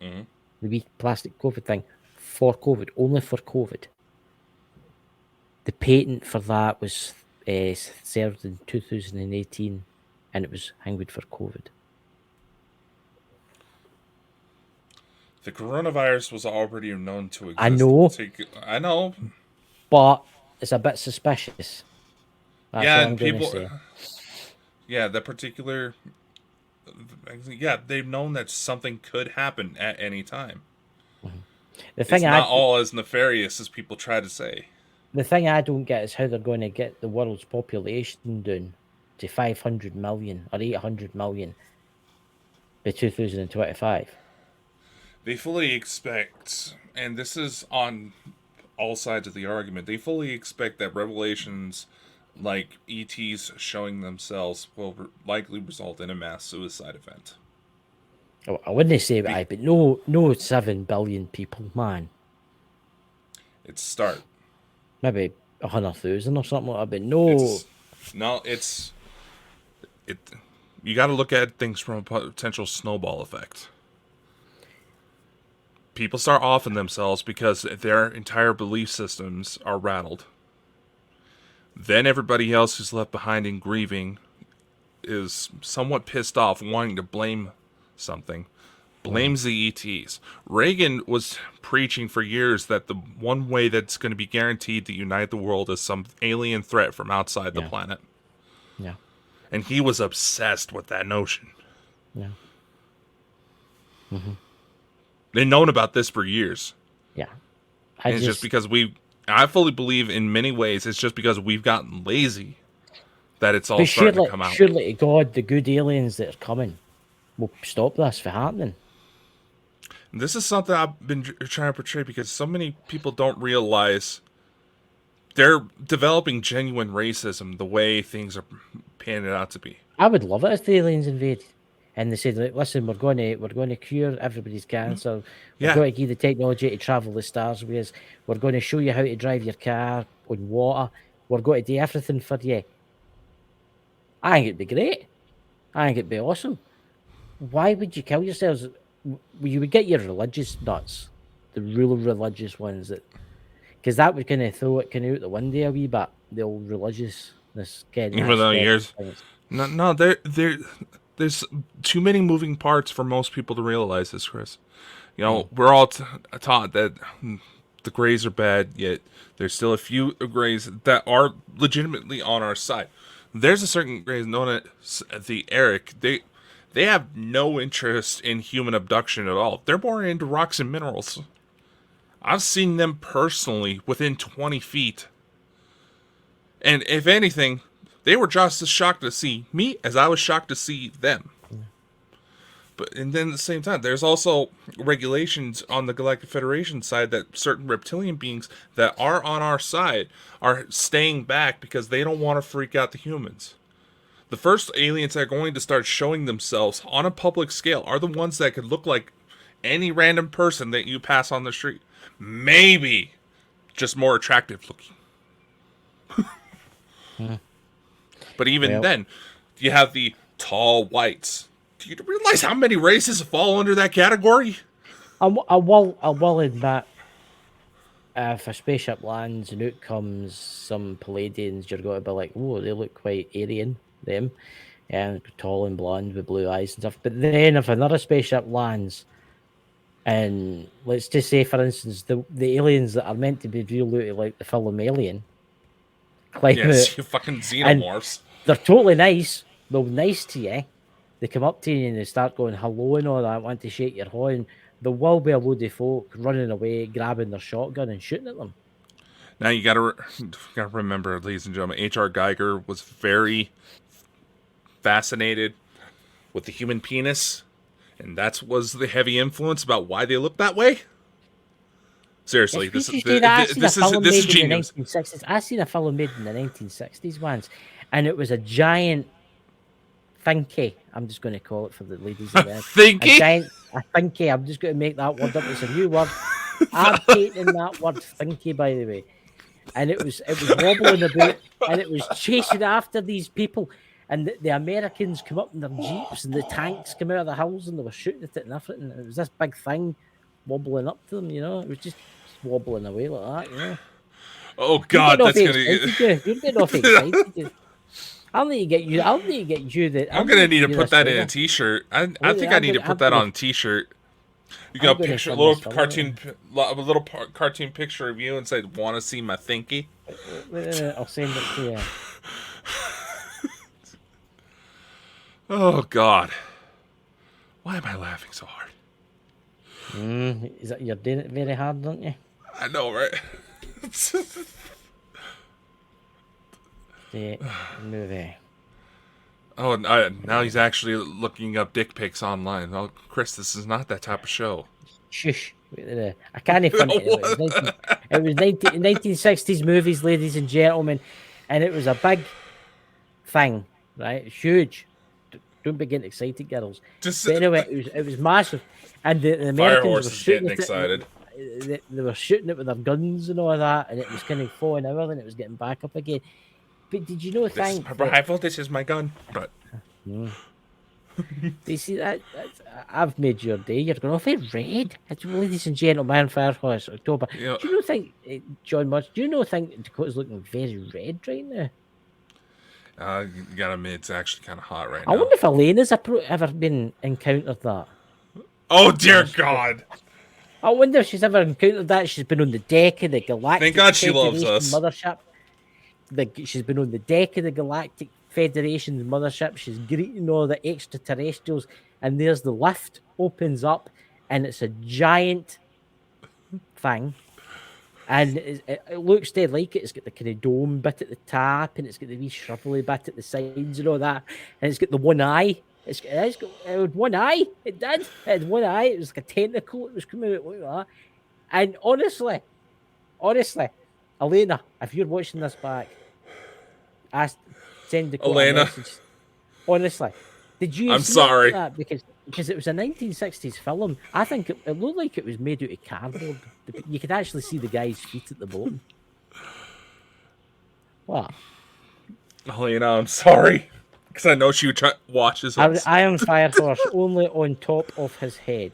Mm-hmm. The wee plastic COVID thing for COVID, only for COVID. The patent for that was served in 2018, and it was hanged for COVID. The coronavirus was already known to exist. I know. I know. But it's a bit suspicious. That's yeah, all and I'm gonna people. say. Yeah, that particular. Yeah, they've known that something could happen at any time. Mm-hmm. It's not all as nefarious as people try to say. The thing I don't get is how they're going to get the world's population down to 500 million or 800 million by 2025. They fully expect, and this is on all sides of the argument, they fully expect that revelations like ETs showing themselves will likely result in a mass suicide event. Oh, I wouldn't say that, but no 7 billion people, man. It's start. Maybe 100,000 or something like that, but no. You got to look at things from a potential snowball effect. People start offing themselves because their entire belief systems are rattled. Then everybody else who's left behind in grieving is somewhat pissed off, wanting to blame something. Blames the ETs. Reagan was preaching for years that the one way that's going to be guaranteed to unite the world is some alien threat from outside the planet. Yeah. And he was obsessed with that notion. Yeah. Mm-hmm. They've known about this for years. Yeah. It's just because I fully believe in many ways it's just because we've gotten lazy that it's all starting to come out. Surely to God, the good aliens that are coming will stop this from happening. This is something I've been trying to portray because so many people don't realize they're developing genuine racism the way things are panning out to be. I would love it if the aliens invaded. And they said, listen, we're going to cure everybody's cancer. We're going to give the technology to travel the stars with us. We're going to show you how to drive your car on water. We're going to do everything for you. I think it'd be great. I think it'd be awesome. Why would you kill yourselves? You would get your religious nuts, the real religious ones, because that would kind of throw it kind of out the window a wee bit. The old religiousness, even though there's too many moving parts for most people to realize this, Chris. You know, we're all taught that the Greys are bad, yet there's still a few Greys that are legitimately on our side. There's a certain Grey known as the Eric. They They have no interest in human abduction at all. They're more into rocks and minerals. I've seen them personally within 20 feet. And if anything, they were just as shocked to see me as I was shocked to see them. And then at the same time, there's also regulations on the Galactic Federation side that certain reptilian beings that are on our side are staying back because they don't want to freak out the humans. The first aliens that are going to start showing themselves on a public scale are the ones that could look like any random person that you pass on the street. Maybe just more attractive looking. But even then, you have the tall whites. Do you realize how many races fall under that category? I will admit, if a spaceship lands and out comes some Palladians, you're going to be like, oh, they look quite Aryan, them, and tall and blonde with blue eyes and stuff. But then if another spaceship lands, and let's just say, for instance, the aliens that are meant to be real like the film Alien, Yes, you fucking xenomorphs. They're totally nice. They're nice to you. They come up to you and they start going hello and all that, want to shake your hand. There will be a load of folk running away, grabbing their shotgun and shooting at them. Now you gotta remember, ladies and gentlemen, H.R. Geiger was very fascinated with the human penis, and that was the heavy influence about why they look that way. Seriously, this is genius. I seen a film made in the 1960s once, and it was a giant thinky. I'm just going to call it for the ladies. Thinky? A thinky. I'm just going to make that word up. It's a new word. I'm hating that word thinky, by the way. And it was wobbling about, and it was chasing after these people. And the Americans come up in their jeeps, and the tanks come out of the hills, and they were shooting at it and everything. And it was this big thing wobbling up to them, you know. It was just wobbling away like that, you know. Oh God, that's gonna. You're getting off excited. I'll need to get you. I'm gonna need to put that in a T-shirt. I think I need to put that on a T-shirt. You got a picture, a little cartoon picture of you, and say, "Want to see my thinky?" I'll send it to you. Oh God, why am I laughing so hard? Is that you're doing it very hard, don't you? I know, right? The movie. Oh, now he's actually looking up dick pics online. Oh, Chris, this is not that type of show. Shush. I can't find it. It was 1960s movies, ladies and gentlemen, and it was a big thing, right? Huge. Don't be getting excited, girls. But anyway, it was massive, and the Americans were shooting it. Excited. They were shooting it with their guns and all that, and it was kind of falling over, and it was getting back up again. But did you know? High voltage is my gun, but. You see that? I've made your day. You're going off it red. It's, ladies and gentlemen, Firehorse October. Yeah. Do you think, John Mudge? Do you think Dakota's looking very red right now? You gotta admit, it's actually kind of hot right now. I wonder if Elena's ever been encountered that. Oh dear God! I wonder if she's ever encountered that. She's been on the deck of the Galactic. Thank God she loves us. Mothership. She's been on the deck of the Galactic Federation's mothership. She's greeting all the extraterrestrials, and there's the lift opens up, and it's a giant thing. And it looks dead like it. It's got the kind of dome bit at the top, and it's got the wee shrivelly bit at the sides and all that. And it's got the one eye. It had one eye. It did. It had one eye. It was like a tentacle. It was coming out like that. And honestly, Elena, if you're watching this back, send the Elena. Message. Honestly, did you? I'm sorry. That? Because it was a 1960s film. I think it looked like it was made out of cardboard. You could actually see the guy's feet at the bottom. What? Elena, I'm sorry. Because I know she watches us. Iron Fire Horse only on top of his head.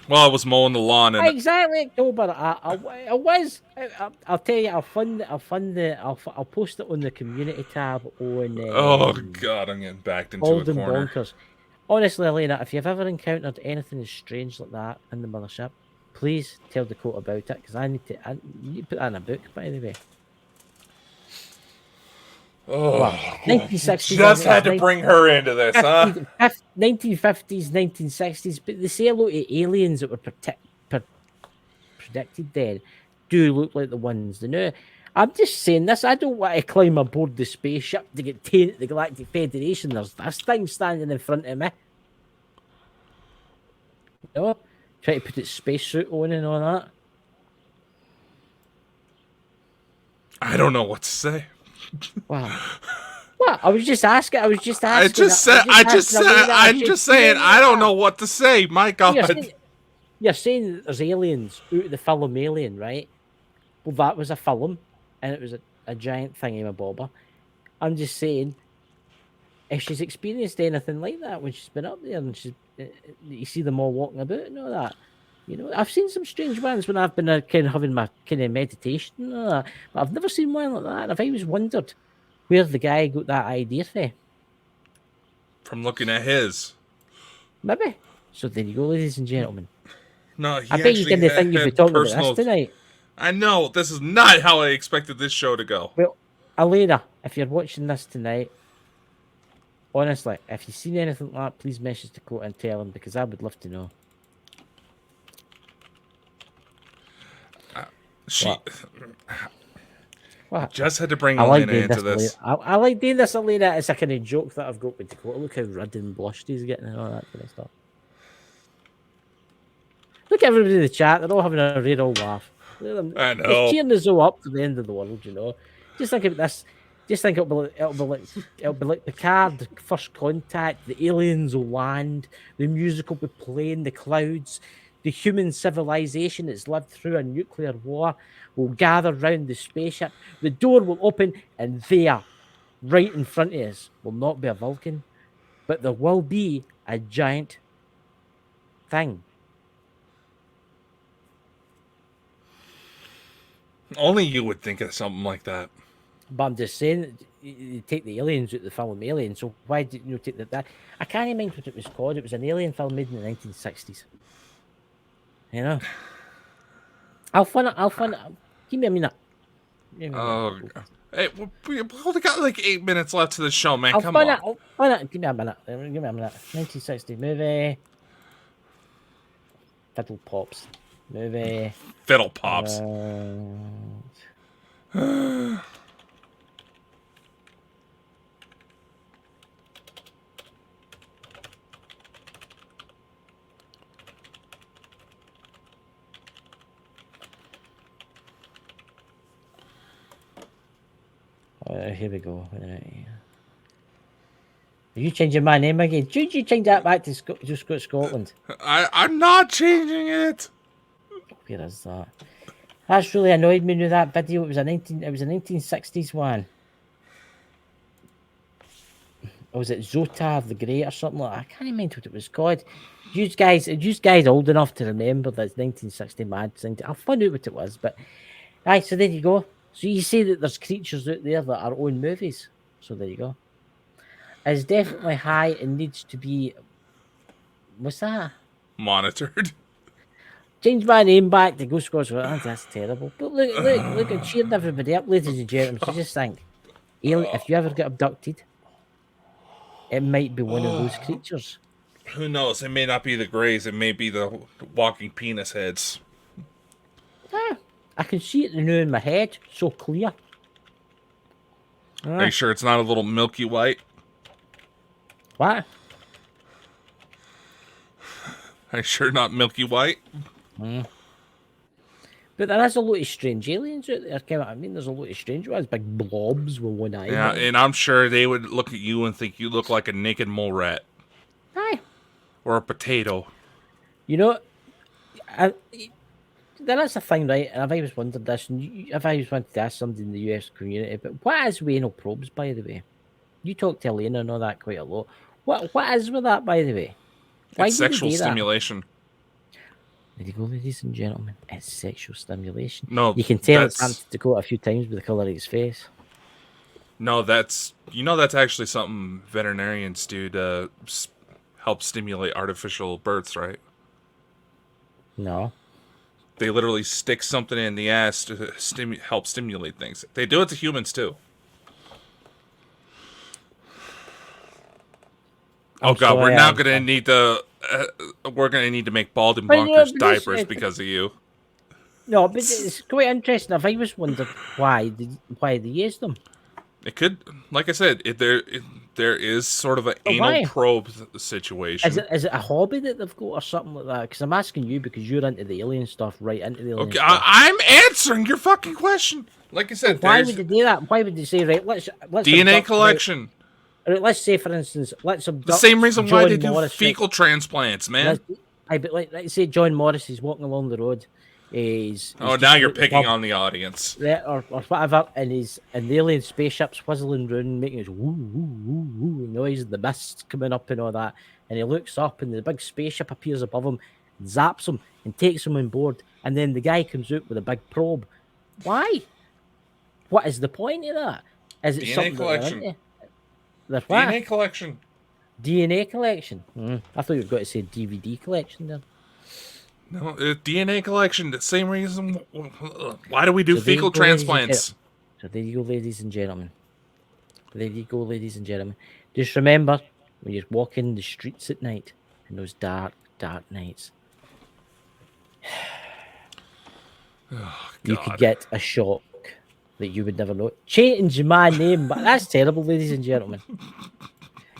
Well, I was mowing the lawn, and exactly, October. I was. I'll tell you. I'll post it on the community tab on. Oh God, I'm getting backed into a corner. Bonkers. Honestly, Elena, if you've ever encountered anything strange like that in the mothership, please tell Dakota about it, because I need to put that in a book, by the way. Well, 1960s. Just had to bring her into this, huh? 1950s, 1960s. But they say a lot of aliens that were predicted then do look like the ones they know. I'm just saying this. I don't want to climb aboard the spaceship to get taken at the Galactic Federation. There's this thing standing in front of me. You know, try to put its spacesuit on and all that. I don't know what to say. Wow. What? I was just asking. I'm just saying. I don't know what to say. My God. You're saying that there's aliens out of the film Alien, right? Well, that was a film, and it was a giant thingy-mabobber. I'm just saying, if she's experienced anything like that when she's been up there, and you see them all walking about and all that. You know, I've seen some strange ones when I've been kind of having my kind of meditation and all that, but I've never seen one like that. And I've always wondered where the guy got that idea from looking at his. Maybe. So there you go, ladies and gentlemen. No, I bet you didn't think you'd be talking about this tonight. I know, this is not how I expected this show to go. Well, Elena, if you're watching this tonight, honestly, if you've seen anything like that, please message Dakota and tell him, because I would love to know. What? Just had to bring Elena into this. I like doing this, Elena. It's a kind of joke that I've got with Dakota. Look how red and blushed he's getting and all that kind of stuff. Look at everybody in the chat. They're all having a real old laugh. I know. It's cheering us all up to the end of the world, you know. Just think about this. Just think it'll be like Picard, the first contact, the aliens will land, the music will be playing, the clouds, the human civilization that's lived through a nuclear war will gather round the spaceship, the door will open, and there, right in front of us, will not be a Vulcan, but there will be a giant thing. Only you would think of something like that. But I'm just saying, you take the aliens out of the film Alien, so why did you take that? I can't remember what it was called. It was an alien film made in the 1960s. You know? I'll find it. Give me a minute. Oh, hey, we've only got like 8 minutes left to the show, man. Come on. on. I'll find it. Give me a minute. 1960 movie. Fiddle Pops. Movie. Fiddle Pops. Here we go. Are you changing my name again? Should you change that back to just go to Scotland? I'm not changing it. Where is that? That's really annoyed me with that video. It was a 1960s one. Or was it Zotar the Great or something like that? I can't remember what it was called. You guys old enough to remember this 1960 mad thing. I'll find out what it was. But aye, so there you go. So you say that there's creatures out there that are own movies. So there you go. It's definitely high and needs to be. What's that? Monitored. Change my name back to Go Scotland. That's terrible. But look at cheering everybody up, ladies and gentlemen. So just think, if you ever get abducted, it might be one of those creatures. Who knows? It may not be the Greys. It may be the walking penis heads. I can see it now in my head, so clear. Are you sure it's not a little milky white? What? Are you sure not milky white? But there is a lot of strange aliens out there. I mean, there's a lot of strange ones, big blobs with one eye. Yeah, and I'm sure they would look at you and think you look like a naked mole rat. Aye. Or a potato. You know, there is a thing, right? And I've always wondered this, and I've always wanted to ask somebody in the US community, but what is with anal probes, by the way? You talk to Elena and all that quite a lot. What is with that, by the way? Why it's sexual stimulation. There you go, ladies and gentlemen. It's sexual stimulation. No, you can tell it's Anthony Dakota a few times with the colour of his face. No, that's actually something veterinarians do to help stimulate artificial births, right? No. They literally stick something in the ass to help stimulate things. They do it to humans too. Oh God, sorry, we're now I'm- gonna need to. We're gonna need to make Bald and But, yeah, Bonkers but this- diapers because of you. No, but it's quite interesting. I've always wondered why they use them. It could, like I said, there is sort of an But anal why? probe situation. Is it a hobby that they've got or something like that? Because I'm asking you because you're into the alien stuff, right? Into the alien Okay, stuff. I'm answering your fucking question. Like I said, Why there's would they do that? Why would they say, right? Let's DNA abduct, collection. Right, let's say, for instance, let's abduct The same reason why John they do Morris, right? fecal transplants, man. But let's say John Morris is walking along the road. He's Oh, just now you're out the picking pub, on the audience. yeah, or whatever, and the alien spaceship's whistling around, making this woo woo woo woo noise, and the mist coming up and all that. And he looks up, and the big spaceship appears above him, zaps him, and takes him on board. And then the guy comes out with a big probe. Why? What is the point of that? Is it DNA something collection. that they're into? They're what? DNA collection. DNA collection. I thought you were going to say DVD collection there. No, DNA collection. The same reason. Why do we do So there you fecal go, ladies and transplants? So there you go, ladies and gentlemen. There you go, ladies and gentlemen. Just remember, when you're walking the streets at night, in those dark, dark nights, you could God. get a shock that you would never know. Change my name, but that's terrible, ladies and gentlemen.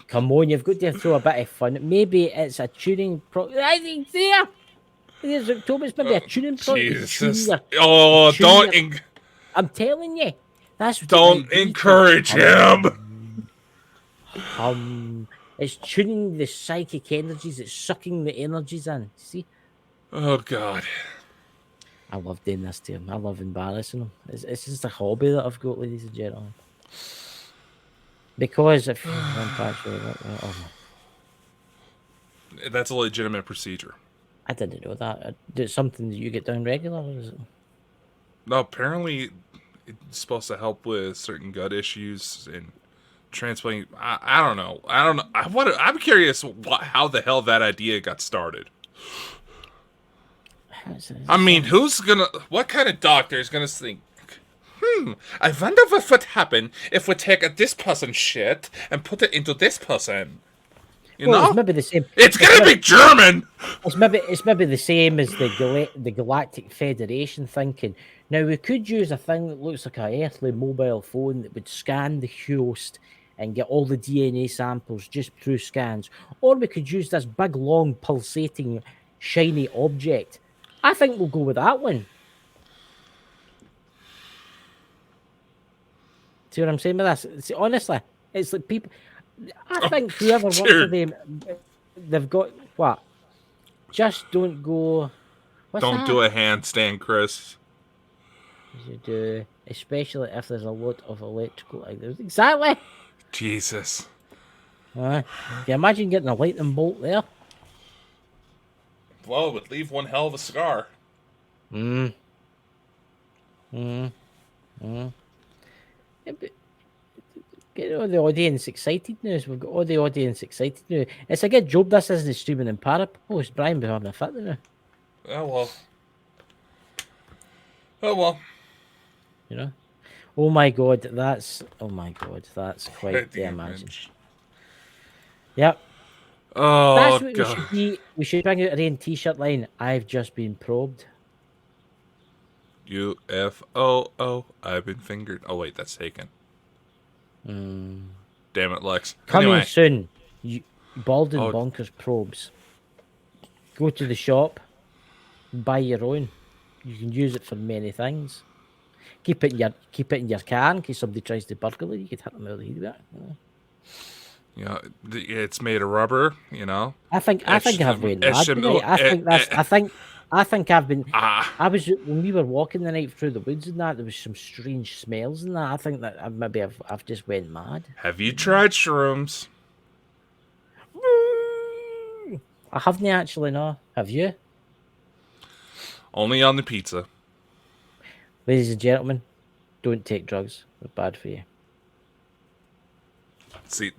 Come on, you've got to throw a bit of fun. Maybe it's a tuning I think there. It's October. It's maybe a tuning Jesus. project. Oh, don't I'm telling you, that's what it don't might be. encourage him. It's tuning the psychic energies. It's sucking the energies in. See, Oh God. I love doing this to him. I love embarrassing him. It's just a hobby that I've got, ladies and gentlemen. Because if That's a legitimate procedure. I didn't know that. It's something that you get done regular. Or is it? No, apparently it's supposed to help with certain gut issues and transplanting. I don't know. I'm curious how the hell that idea got started. I mean, what kind of doctor is gonna think, I wonder what would happen if we take this person's shit and put it into this person? You know? It's maybe the same. It's gonna be German! It's maybe the same as the Galactic Federation thinking. Now we could use a thing that looks like a earthly mobile phone that would scan the host and get all the DNA samples just through scans, or we could use this big, long, pulsating, shiny object. I think we'll go with that one. See what I'm saying with this? See, honestly, it's like people. I think whoever works for them, they've got what? Just don't go. Don't do a handstand, Chris. You do, especially if there's a lot of electrical. Exactly. Jesus. Can you imagine getting a lightning bolt there? Well, it would leave one hell of a scar. Yeah, but get all the audience excited now. We've got all the audience excited now. It's a good job this isn't streaming in Parapost. Brian be having a fit now. Oh well. Oh well. You know? Oh my god, that's quite the image. Yep. Oh That's what God. we should be. We should bring out a rain t-shirt line. I've just been probed. UFO. I've been fingered. Oh wait, that's taken. Damn it, Lex. Coming Anyway. soon. Bald and Oh. Bonkers probes. Go to the shop. Buy your own. You can use it for many things. Keep it in your car in case somebody tries to burgle it. You could hit them out the head with it. You know? It's made of rubber. You know. I think I've been mad tonight. I think I've been. I was when we were walking the night through the woods and that. There was some strange smells and that. I think that I've just went mad. Have you tried shrooms? I haven't actually. No, have you? Only on the pizza. Ladies and gentlemen, don't take drugs. They're bad for you. See,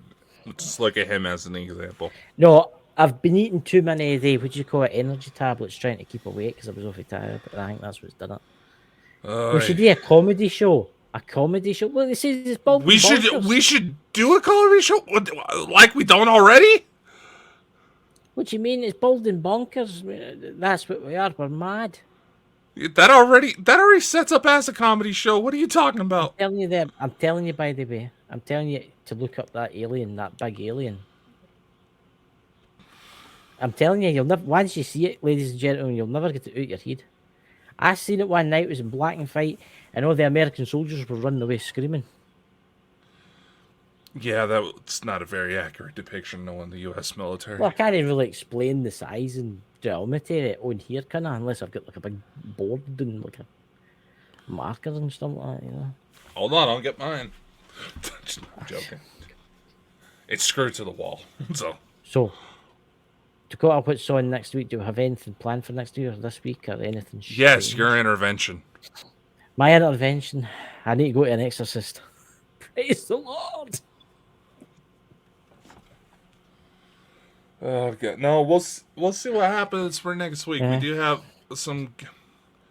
just look at him as an example. No, I've been eating too many of the, what do you call it, energy tablets, trying to keep awake because I was awfully tired. But I think that's what's done it. We should do a comedy show. A comedy show. Well, this is We should do a comedy show like we don't already. What do you mean? It's bald and bonkers. That's what we are. We're mad. That already sets up as a comedy show. What are you talking about? I'm telling you, by the way. I'm telling you to look up that alien, that big alien. I'm telling you, you'll never. Once you see it, ladies and gentlemen, you'll never get it out your head. I seen it one night. It was in black and white, and all the American soldiers were running away screaming. Yeah, that's not a very accurate depiction knowing the U.S. military. Well, I can't really explain the size and geometry on here, can I? Unless I've got like a big board and like a marker and stuff like that, you know. Hold on, I'll get mine. I'm joking. It's screwed to the wall, So, Dakota, what's on next week? Do we have anything planned for next week or this week or anything? Yes, strange? your intervention. My intervention. I need to go to an exorcist. Praise the Lord. Oh god, no, we'll see what happens for next week. We do have some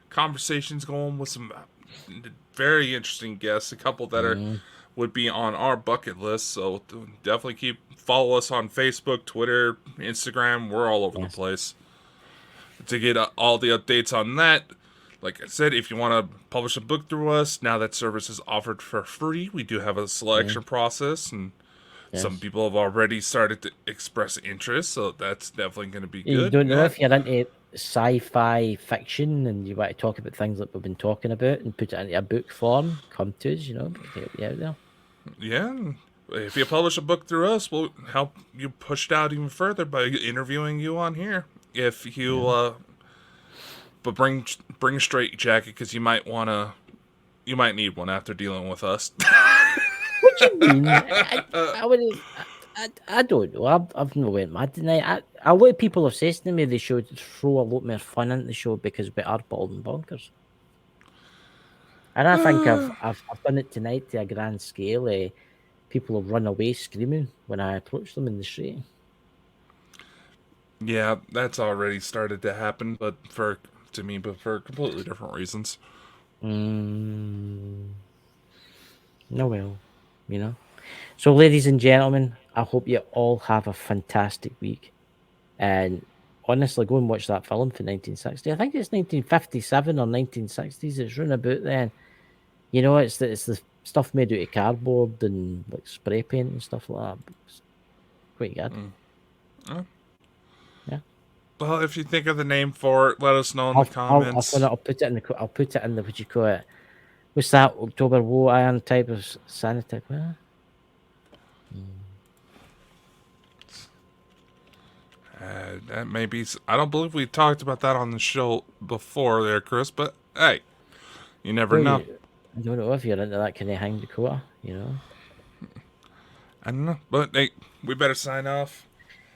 conversations going with some very interesting guests, a couple that would be on our bucket list. So definitely follow us on Facebook, Twitter, Instagram. We're all over the place to get all the updates on that. Like I said, if you want to publish a book through us, now that service is offered for free. We do have a selection process, and some people have already started to express interest, so that's definitely going to be good. You don't know if you're into sci-fi fiction and you want to talk about things that we've been talking about and put it into a book form, come to us, you know, get you out there. Yeah, if you publish a book through us, we'll help you push it out even further by interviewing you on here. If you, but bring a straight jacket because you might need one after dealing with us. What do you mean? I don't know. I've not went mad tonight. A lot of people have said to me they should throw a lot more fun into the show because we are bald and bonkers. And I think I've done it tonight to a grand scale. People have run away screaming when I approach them in the street. Yeah, that's already started to happen, but for completely different reasons. No, well, you know. So, ladies and gentlemen, I hope you all have a fantastic week. And honestly, go and watch that film from 1960. I think it's 1957 or 1960s. It's run about then. You know, it's the stuff made out of cardboard and like spray paint and stuff like that. It's quite good. Yeah. Well, if you think of the name for it, let us know in the comments. I'll put it in the what you call it. What's that? October War Iron type of sanitary. That may be. I don't believe we talked about that on the show before, there, Chris. But hey, you never know. I don't know if you're into that kind of hang Dakota. You know. I don't know, but hey, we better sign off.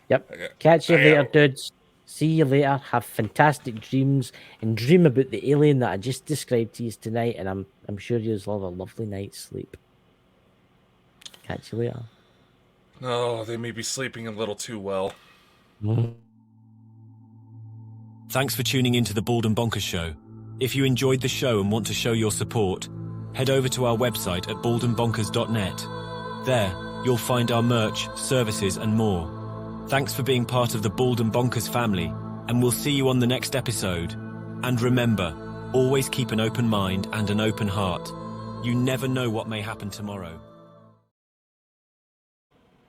Yep. Catch you later, dudes. See you later. Have fantastic dreams and dream about the alien that I just described to you tonight. And I'm sure you'll have a lovely night's sleep. Catch you later. Oh, they may be sleeping a little too well. Thanks for tuning into the Bald and Bonkers Show. If you enjoyed the show and want to show your support, head over to our website at baldandbonkers.net. There, you'll find our merch, services, and more. Thanks for being part of the Bald and Bonkers family, and we'll see you on the next episode. And remember, always keep an open mind and an open heart. You never know what may happen tomorrow.